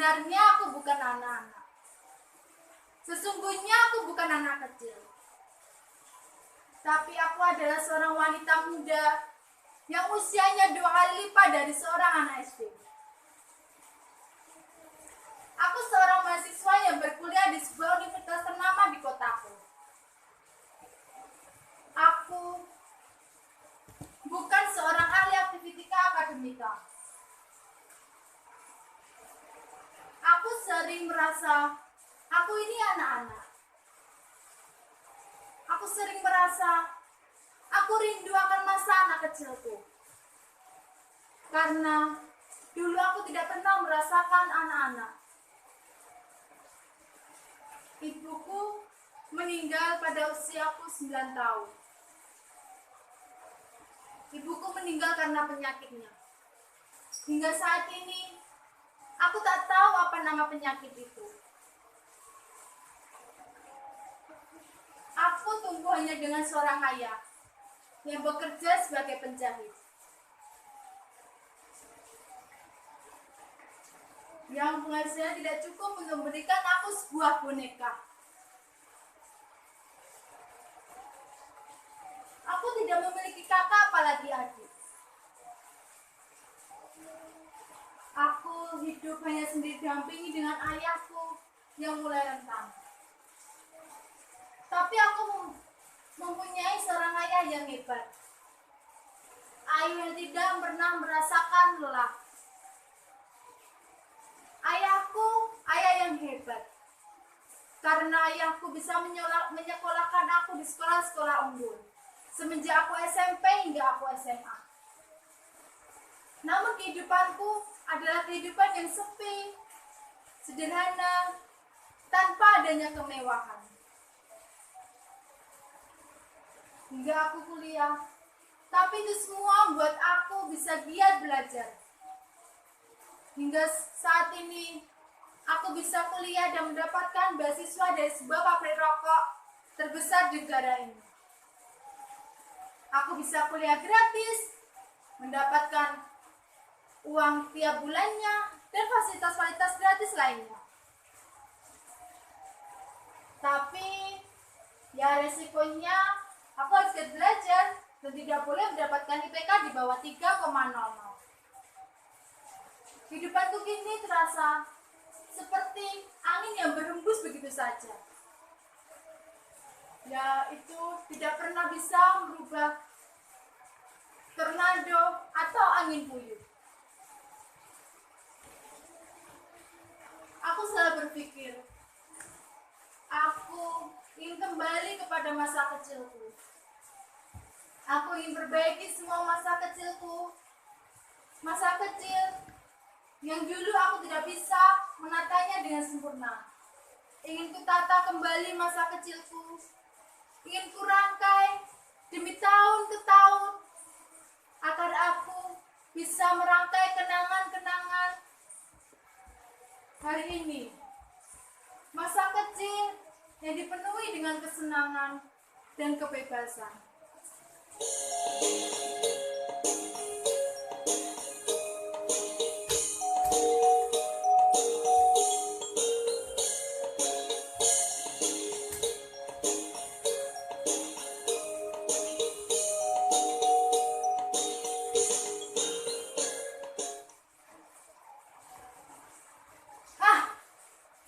Sebenarnya aku bukan anak-anak. Sesungguhnya aku bukan anak kecil. Tapi aku adalah seorang wanita muda yang usianya 2 kali lipat dari seorang anak SD. Aku seorang mahasiswa yang berkuliah di sebuah universitas ternama di kotaku. Aku bukan seorang ahli aktivitika akademika. Aku sering merasa aku ini anak-anak. Aku sering merasa aku rindu akan masa anak kecilku. Karena dulu aku tidak pernah merasakan anak-anak. Ibuku meninggal pada usiaku 9 tahun. Ibuku meninggal karena penyakitnya. Hingga saat ini, aku tak tahu apa nama penyakit itu. Aku tumbuh hanya dengan seorang ayah yang bekerja sebagai penjahit. Yang penghasilannya tidak cukup untuk memberikan aku sebuah boneka. Aku tidak memiliki kakak apalagi adik. Aku hidup hanya sendiri didampingi dengan ayahku yang mulai rentang. Tapi aku mempunyai seorang ayah yang hebat. Ayah yang tidak pernah merasakan lelah. Ayahku, ayah yang hebat. Karena ayahku bisa menyekolahkan aku di sekolah-sekolah unggul. Semenjak aku SMP hingga aku SMA. Namun kehidupanku adalah kehidupan yang sepi, sederhana, tanpa adanya kemewahan. Hingga aku kuliah, tapi itu semua membuat aku bisa giat belajar. Hingga saat ini, aku bisa kuliah dan mendapatkan beasiswa dari sebuah pabrik rokok terbesar di negara ini. Aku bisa kuliah gratis, mendapatkan uang tiap bulannya, dan fasilitas-fasilitas gratis lainnya. Tapi, ya resikonya, aku harus giat belajar dan tidak boleh mendapatkan IPK di bawah 3,00. Kehidupanku kini terasa seperti angin yang berhembus begitu saja. Ya, itu tidak pernah bisa merubah tornado atau angin puyuh. Aku selalu berpikir, aku ingin kembali kepada masa kecilku. Aku ingin perbaiki semua masa kecilku. Masa kecil yang dulu aku tidak bisa menatanya dengan sempurna. Ingin kutata kembali masa kecilku. Ingin kurangkai demi tahun ke tahun. Agar aku bisa merangkai kenangan-kenangan hari ini. Masa kecil yang dipenuhi dengan kesenangan dan kebebasan.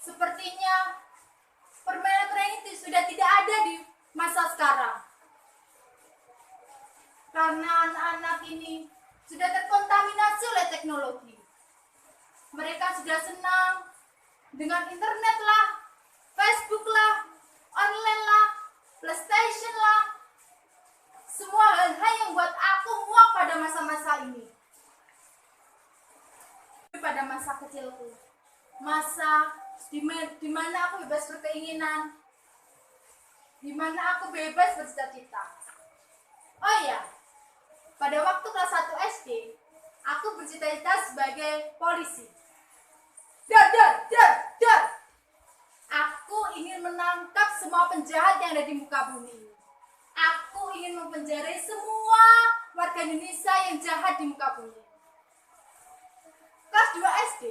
Sepertinya permainan itu sudah tidak ada di masa sekarang. Karena anak-anak ini sudah terkontaminasi oleh teknologi. Mereka sudah senang dengan internet lah, Facebook lah, online lah, PlayStation lah. Semua hal-hal yang buat aku muak pada masa-masa ini. Pada masa kecilku. Masa di mana aku bebas berkeinginan, di mana aku bebas bercita-cita. Oh iya, pada waktu kelas 1 SD, aku bercita-cita sebagai polisi. Dar. Aku ingin menangkap semua penjahat yang ada di muka bumi. Aku ingin mempenjara semua warga Indonesia yang jahat di muka bumi. Kelas 2 SD,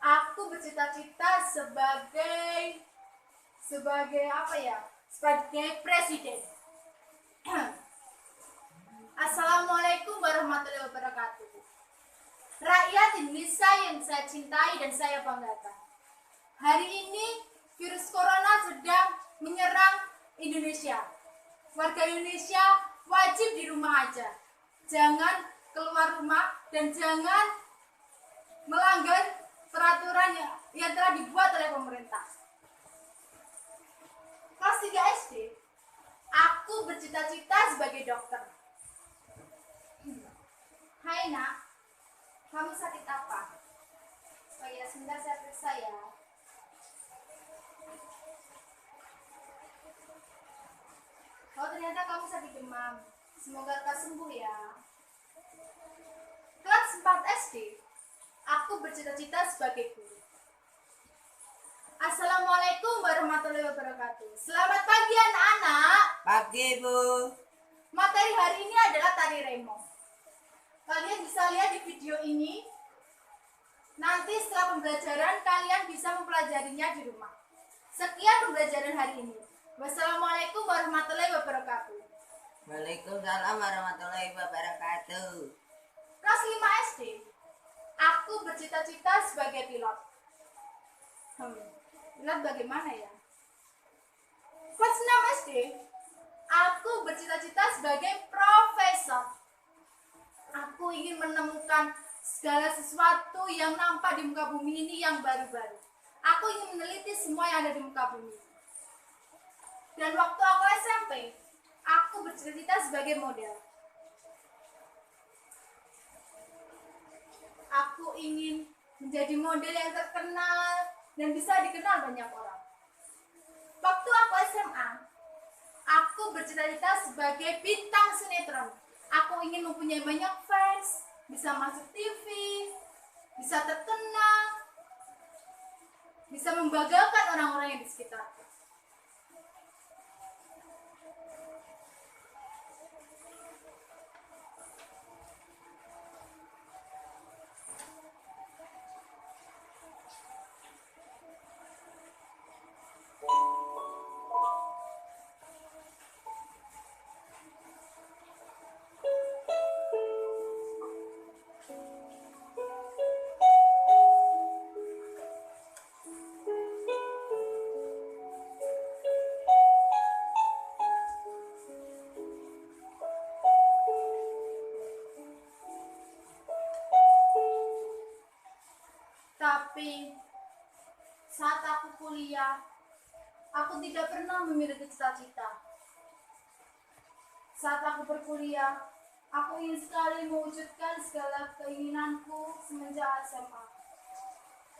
Aku bercita-cita sebagai apa ya? Sebagai presiden. Assalamualaikum warahmatullahi wabarakatuh. Rakyat Indonesia yang saya cintai dan saya banggakan. Hari ini virus corona sedang menyerang Indonesia. Warga Indonesia wajib di rumah aja. Jangan keluar rumah dan jangan melanggar peraturan yang telah dibuat oleh pemerintah. Kelas 3 SD, aku bercita-cita sebagai dokter. Hai nak, kamu sakit apa? Oh ya, sebentar saya periksa ya. Oh ternyata kamu sakit demam. Semoga lekas sembuh ya. Kelas 4 SD, aku bercita-cita sebagai guru. Assalamualaikum warahmatullahi wabarakatuh. Selamat pagi anak-anak. Pagi, Bu. Materi hari ini adalah tari remo. Kalian bisa lihat di video ini. Nanti setelah pembelajaran kalian bisa mempelajarinya di rumah. Sekian pembelajaran hari ini. Wassalamualaikum warahmatullahi wabarakatuh. Waalaikumsalam warahmatullahi wabarakatuh. Kelas 5 SD, aku bercita-cita sebagai pilot. Pilot bagaimana ya? Kelas 6 SD, aku bercita-cita sebagai profesor. Aku ingin menemukan segala sesuatu yang nampak di muka bumi ini yang baru-baru. Aku ingin meneliti semua yang ada di muka bumi. Dan waktu aku SMP, aku bercita-cita sebagai model. Aku ingin menjadi model yang terkenal dan bisa dikenal banyak orang. Waktu aku SMA, aku bercita-cita sebagai bintang sinetron. Aku ingin mempunyai banyak fans, bisa masuk TV, bisa terkenal, bisa membanggakan orang-orang yang di sekitarku. Tapi saat aku kuliah, aku tidak pernah memiliki cita-cita. Saat aku berkuliah, aku ingin sekali mewujudkan segala keinginanku semenjak SMA.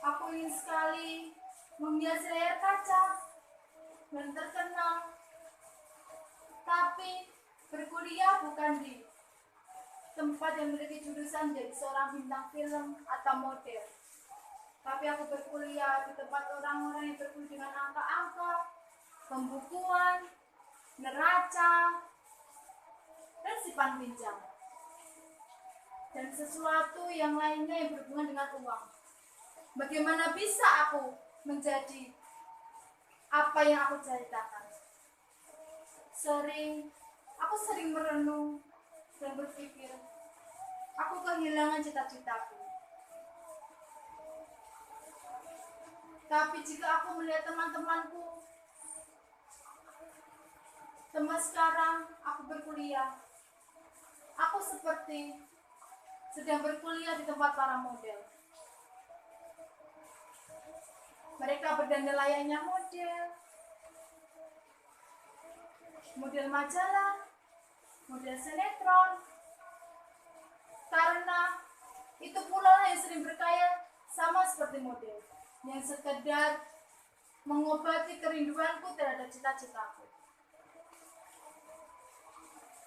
Aku ingin sekali menghias layar kaca dan terkenal. Tapi berkuliah bukan di tempat yang memiliki jurusan jadi seorang bintang film atau model. Tapi aku berkuliah di tempat orang-orang yang berkuliah dengan angka-angka, pembukuan, neraca, dan simpan pinjam. Dan sesuatu yang lainnya yang berhubungan dengan uang. Bagaimana bisa aku menjadi apa yang aku ceritakan? Aku sering merenung dan berpikir, aku kehilangan cita-citaku. Tapi jika aku melihat teman-temanku, teman sekarang aku berkuliah, aku seperti sedang berkuliah di tempat para model. Mereka berdandan layaknya model majalah, model sinetron. Karena itu pula yang sering berkaya sama seperti model, yang sekedar mengobati kerinduanku terhadap cita-citaku.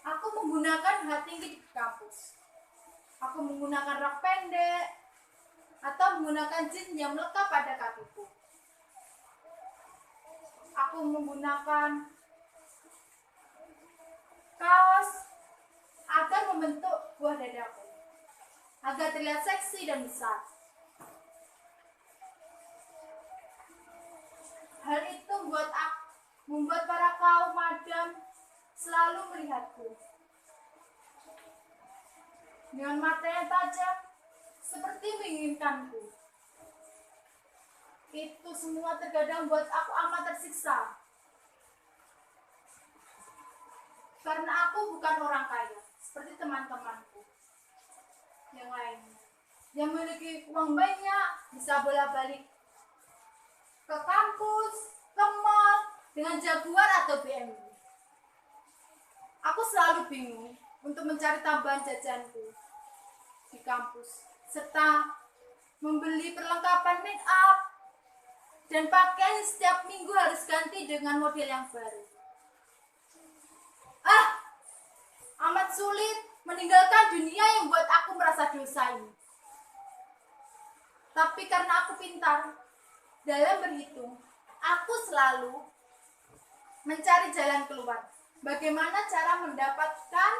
Aku menggunakan hak tinggi di kampus. Aku menggunakan rok pendek atau menggunakan jeans yang melekat pada kakiku. Aku menggunakan kaos agar membentuk buah dadaku, agar terlihat seksi dan besar. Hal itu membuat para kaum madam selalu melihatku dengan mata yang tajam seperti menginginkanku. Itu semua terkadang buat aku amat tersiksa. Karena aku bukan orang kaya seperti teman-temanku yang lain. Yang memiliki uang banyak bisa bolak-balik ke kampus, ke mall dengan Jaguar atau BMW. Aku selalu bingung untuk mencari tambahan jajanku di kampus, serta membeli perlengkapan make up dan pakaian setiap minggu harus ganti dengan model yang baru. Amat sulit meninggalkan dunia yang buat aku merasa dosa ini. Tapi karena aku pintar dalam berhitung, aku selalu mencari jalan keluar. Bagaimana cara mendapatkan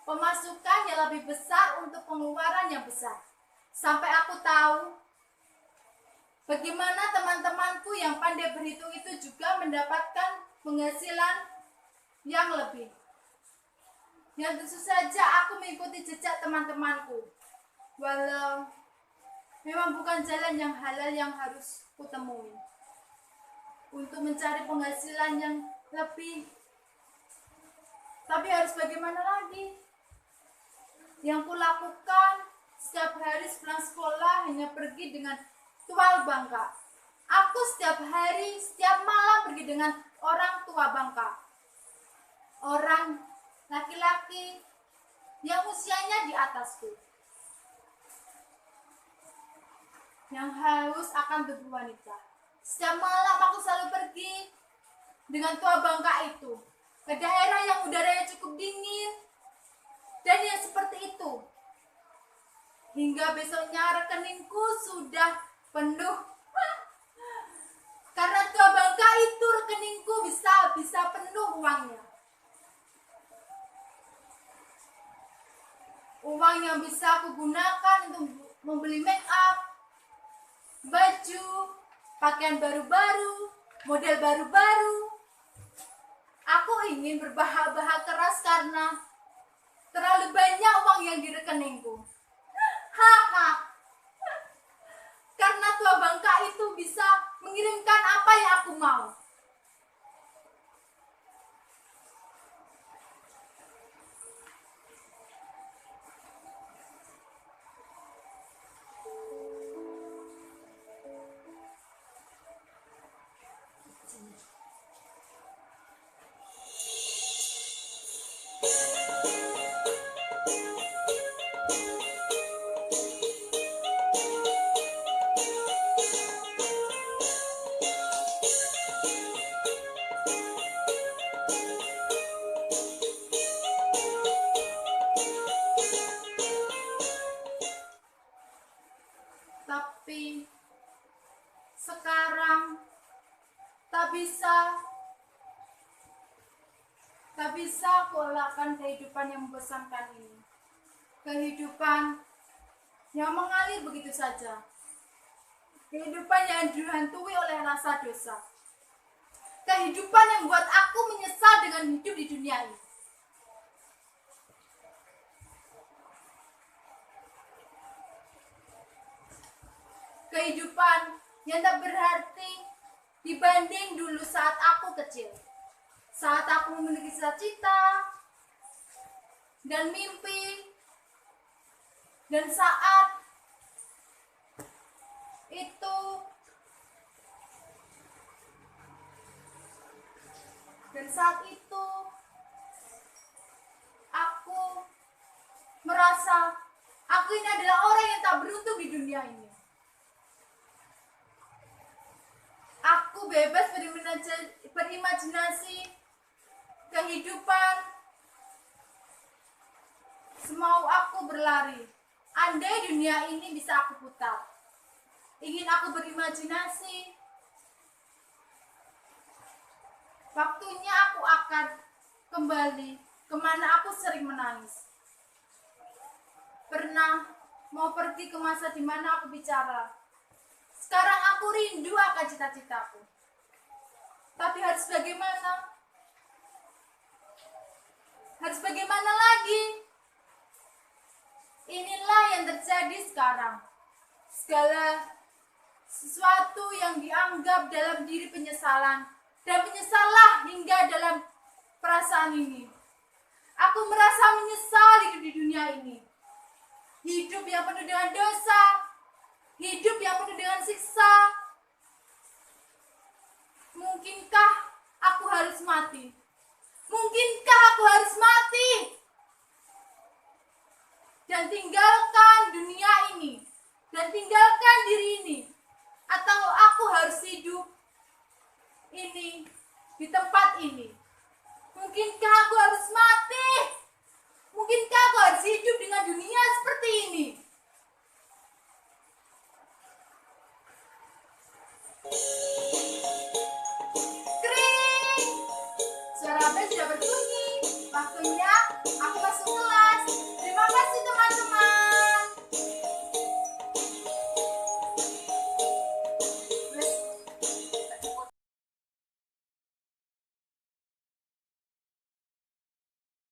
pemasukan yang lebih besar untuk pengeluaran yang besar. Sampai aku tahu bagaimana teman-temanku yang pandai berhitung itu juga mendapatkan penghasilan yang lebih. Yang tentu saja aku mengikuti jejak teman-temanku. Walau memang bukan jalan yang halal yang harus kutemui untuk mencari penghasilan yang lebih. Tapi harus bagaimana lagi? Yang kulakukan setiap hari sepulang sekolah hanya pergi dengan tual bangka. Aku setiap hari, setiap malam pergi dengan orang tua bangka. Orang laki-laki yang usianya di atasku, yang haus akan tubuh wanita. Setiap malam aku selalu pergi dengan tua bangka itu ke daerah yang udaranya cukup dingin dan yang seperti itu. Hingga besoknya rekeningku sudah penuh. Karena tua bangka itu rekeningku bisa penuh uangnya. Uang yang bisa aku gunakan untuk membeli make up, baju, pakaian baru-baru, model baru-baru. Aku ingin berbahak-bahak keras karena terlalu banyak uang yang di rekeningku. Karena tua bangka itu bisa mengirimkan apa yang aku mau. Tapi sekarang tak bisa aku elakkan kehidupan yang membosankan ini. Kehidupan yang mengalir begitu saja. Kehidupan yang dihantui oleh rasa dosa. Kehidupan yang membuat aku menyesal dengan hidup di dunia ini. Kehidupan yang tak berarti dibanding dulu saat aku kecil. Saat aku memiliki cita-cita dan mimpi. Dan saat itu aku merasa aku ini adalah orang yang tak beruntung di dunia ini. Aku bebas berimajinasi kehidupan semau aku berlari. Andai dunia ini bisa aku putar, ingin aku berimajinasi. Waktunya aku akan kembali kemana aku sering menangis. Pernah mau pergi ke masa di mana aku bicara. Sekarang aku rindu akan cita-citaku. Tapi harus bagaimana? Harus bagaimana lagi? Inilah yang terjadi sekarang. Segala sesuatu yang dianggap dalam diri penyesalan, dan menyesallah hingga dalam perasaan ini. Aku merasa menyesal hidup di dunia ini. Hidup yang penuh dengan dosa, hidup yang penuh dengan siksa. Mungkinkah aku harus mati? Mungkinkah aku harus mati dan tinggalkan dunia ini, dan tinggalkan diri ini? Atau aku harus hidup ini di tempat ini? Mungkinkah aku harus mati? Mungkinkah aku harus hidup dengan dunia seperti ini? Kering! Suara bel sudah berbunyi. Waktunya aku masuk kelas.